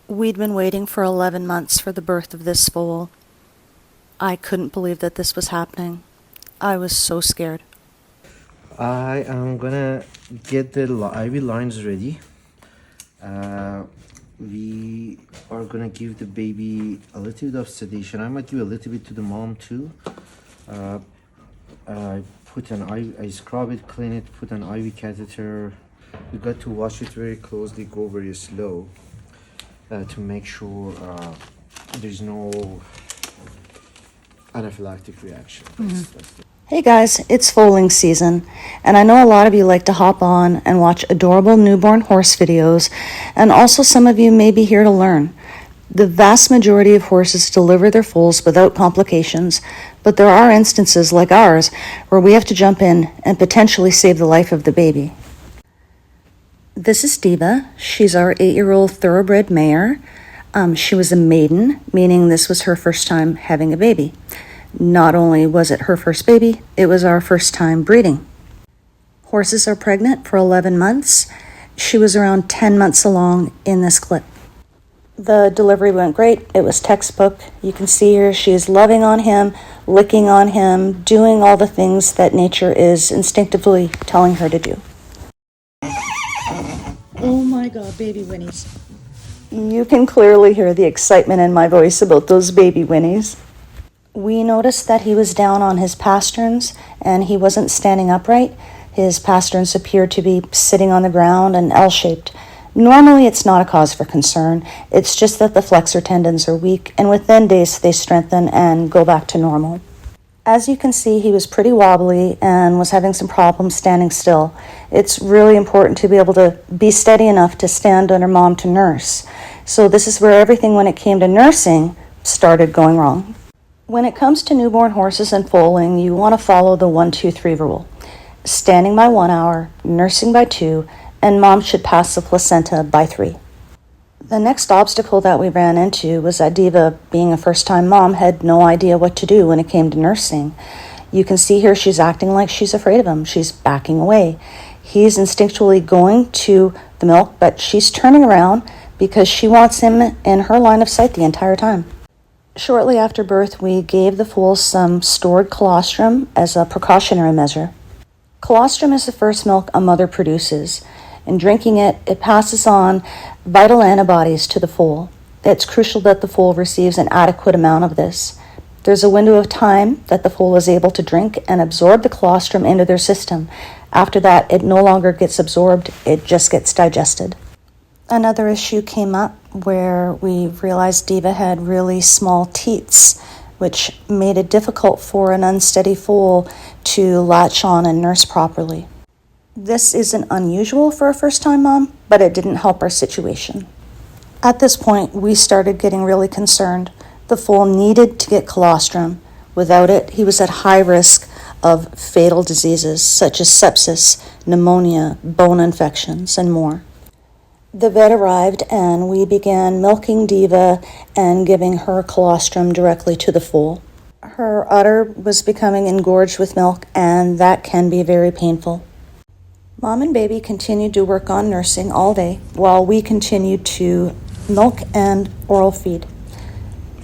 We'd been waiting for 11 months for the birth of this foal. I couldn't believe that this was happening. I was so scared. I am gonna get the IV lines ready. We are gonna give the baby a little bit of sedation. I might give a little bit to the mom too. I scrub it, clean it, put an IV catheter. You got to wash it very closely, go very slow to make sure there's no anaphylactic reaction. Hey guys, it's foaling season, and I know a lot of you like to hop on and watch adorable newborn horse videos, and also some of you may be here to learn. The vast majority of horses deliver their foals without complications, but there are instances like ours where we have to jump in and potentially save the life of the baby. This is Diva. She's our 8-year-old thoroughbred mare. She was a maiden, meaning this was her first time having a baby. Not only was it her first baby, it was our first time breeding. Horses are pregnant for 11 months. She was around 10 months along in this clip. The delivery went great. It was textbook. You can see her. She is loving on him, licking on him, doing all the things that nature is instinctively telling her to do. Oh my God, baby whinnies. You can clearly hear the excitement in my voice about those baby whinnies. We noticed that he was down on his pasterns and he wasn't standing upright. His pasterns appeared to be sitting on the ground and L-shaped. Normally, it's not a cause for concern. It's just that the flexor tendons are weak, and within days they strengthen and go back to normal. As you can see, he was pretty wobbly and was having some problems standing still. It's really important to be able to be steady enough to stand under mom to nurse. So this is where everything when it came to nursing started going wrong. When it comes to newborn horses and foaling, you want to follow the 1-2-3 rule. Standing by 1 hour, nursing by 2, and mom should pass the placenta by 3. The next obstacle that we ran into was that Diva, being a first-time mom, had no idea what to do when it came to nursing. You can see here she's acting like she's afraid of him. She's backing away. He's instinctually going to the milk, but she's turning around because she wants him in her line of sight the entire time. Shortly after birth, we gave the foal some stored colostrum as a precautionary measure. Colostrum is the first milk a mother produces. In drinking it, it passes on vital antibodies to the foal. It's crucial that the foal receives an adequate amount of this. There's a window of time that the foal is able to drink and absorb the colostrum into their system. After that, it no longer gets absorbed, it just gets digested. Another issue came up where we realized Diva had really small teats, which made it difficult for an unsteady foal to latch on and nurse properly. This isn't unusual for a first-time mom, but it didn't help our situation. At this point, we started getting really concerned. The foal needed to get colostrum. Without it, he was at high risk of fatal diseases such as sepsis, pneumonia, bone infections, and more. The vet arrived and we began milking Diva and giving her colostrum directly to the foal. Her udder was becoming engorged with milk, and that can be very painful. Mom and baby continued to work on nursing all day while we continued to milk and oral feed.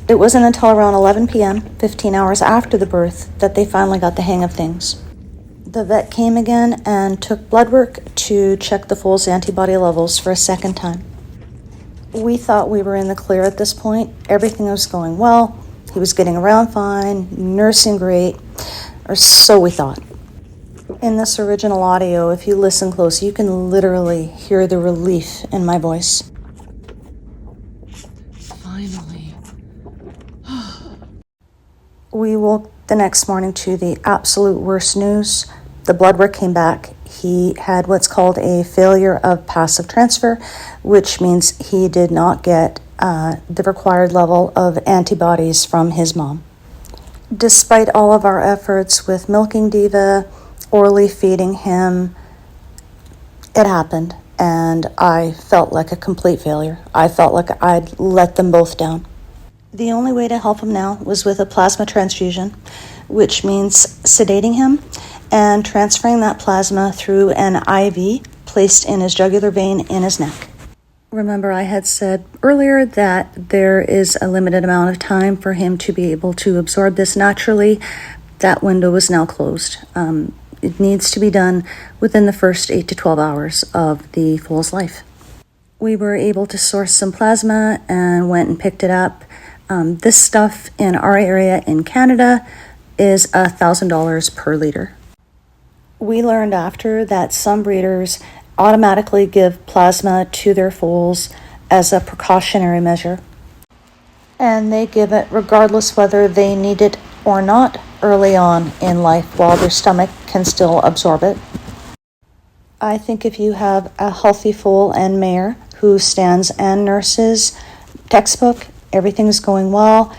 It wasn't until around 11 p.m., 15 hours after the birth, that they finally got the hang of things. The vet came again and took blood work to check the foal's antibody levels for a second time. We thought we were in the clear at this point. Everything was going well. He was getting around fine, nursing great, or so we thought. In this original audio, if you listen close, you can literally hear the relief in my voice. Finally. We woke the next morning to the absolute worst news. The blood work came back. He had what's called a failure of passive transfer, which means he did not get the required level of antibodies from his mom. Despite all of our efforts with milking Diva, orally feeding him, it happened, and I felt like a complete failure. I felt like I'd let them both down. The only way to help him now was with a plasma transfusion, which means sedating him and transferring that plasma through an IV placed in his jugular vein in his neck. Remember, I had said earlier that there is a limited amount of time for him to be able to absorb this naturally. That window is now closed. It needs to be done within the first 8 to 12 hours of the foal's life. We were able to source some plasma and went and picked it up. This stuff in our area in Canada is $1,000 per liter. We learned after that some breeders automatically give plasma to their foals as a precautionary measure. And they give it regardless whether they need it or not early on in life while their stomach can still absorb it. I think if you have a healthy foal and mare who stands and nurses textbook, everything's going well,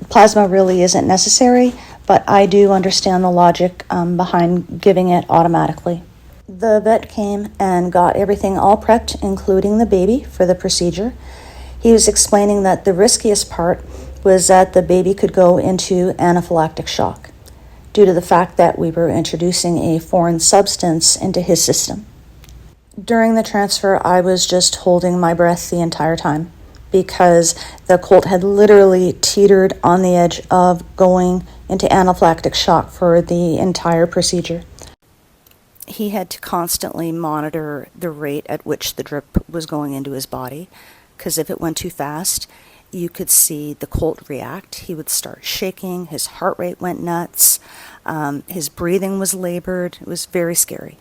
plasma really isn't necessary, but I do understand the logic behind giving it automatically. The vet came and got everything all prepped, including the baby, for the procedure. He was explaining that the riskiest part was that the baby could go into anaphylactic shock due to the fact that we were introducing a foreign substance into his system. During the transfer, I was just holding my breath the entire time because the colt had literally teetered on the edge of going into anaphylactic shock for the entire procedure. He had to constantly monitor the rate at which the drip was going into his body, because if it went too fast, you could see the colt react. He would start shaking, his heart rate went nuts, his breathing was labored. It was very scary.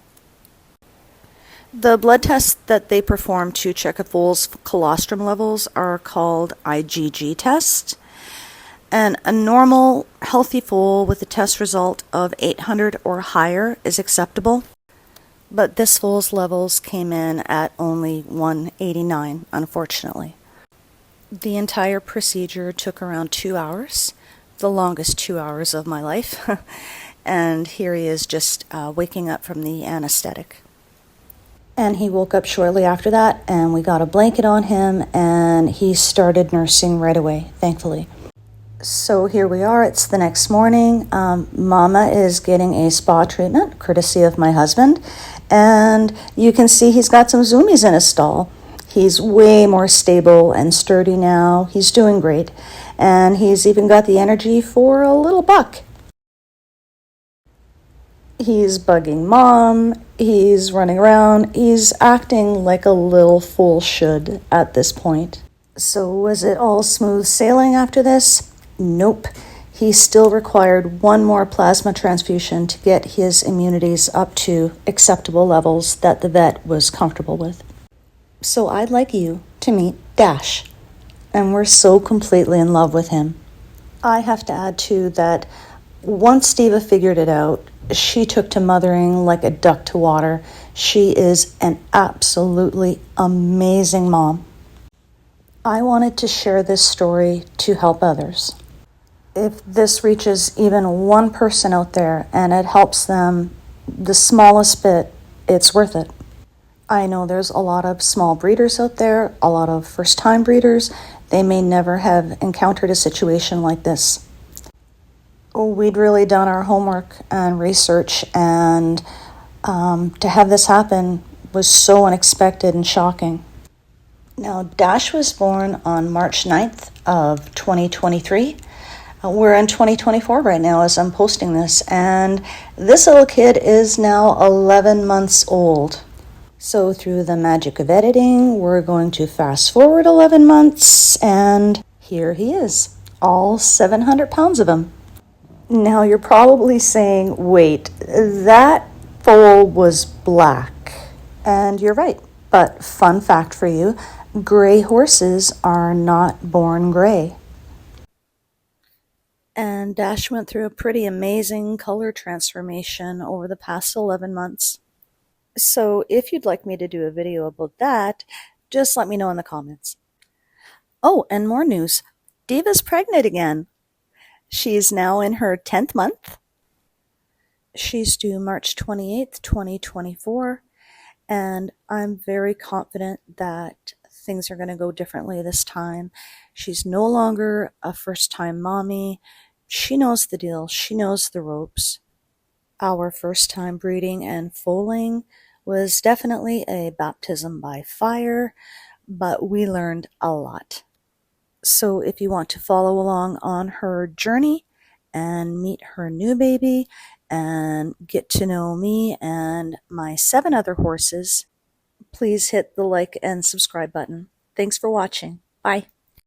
The blood tests that they perform to check a foal's colostrum levels are called IgG tests. And a normal, healthy foal with a test result of 800 or higher is acceptable. But this foal's levels came in at only 189, unfortunately. The entire procedure took around 2 hours, the longest 2 hours of my life. And here he is just waking up from the anesthetic. And he woke up shortly after that, and we got a blanket on him, and he started nursing right away, thankfully. So here we are, it's the next morning. Mama is getting a spa treatment, courtesy of my husband, and you can see he's got some zoomies in his stall. He's way more stable and sturdy now. He's doing great, and he's even got the energy for a little buck. He's bugging mom, he's running around, he's acting like a little fool should at this point. So was it all smooth sailing after this? Nope. He still required one more plasma transfusion to get his immunities up to acceptable levels that the vet was comfortable with. So I'd like you to meet Dash, and we're so completely in love with him. I have to add too that once Steva figured it out, she took to mothering like a duck to water. She is an absolutely amazing mom. I wanted to share this story to help others. If this reaches even one person out there and it helps them the smallest bit, it's worth it. I know there's a lot of small breeders out there, a lot of first-time breeders. They may never have encountered a situation like this. We'd really done our homework and research, and to have this happen was so unexpected and shocking. Now, Dash was born on March 9th of 2023. We're in 2024 right now as I'm posting this, and this little kid is now 11 months old. So through the magic of editing, we're going to fast forward 11 months, and here he is, all 700 pounds of him. Now you're probably saying, wait, that foal was black. And you're right, but fun fact for you, gray horses are not born gray. And Dash went through a pretty amazing color transformation over the past 11 months. So if you'd like me to do a video about that, just let me know in the comments. Oh, and more news. Diva's pregnant again. She's now in her 10th month. She's due March 28th, 2024, and I'm very confident that things are going to go differently this time. She's no longer a first-time mommy. She knows the deal. She knows the ropes. Our first time breeding and foaling was definitely a baptism by fire, but we learned a lot. So if you want to follow along on her journey and meet her new baby and get to know me and my 7 other horses, please hit the like and subscribe button. Thanks for watching. Bye.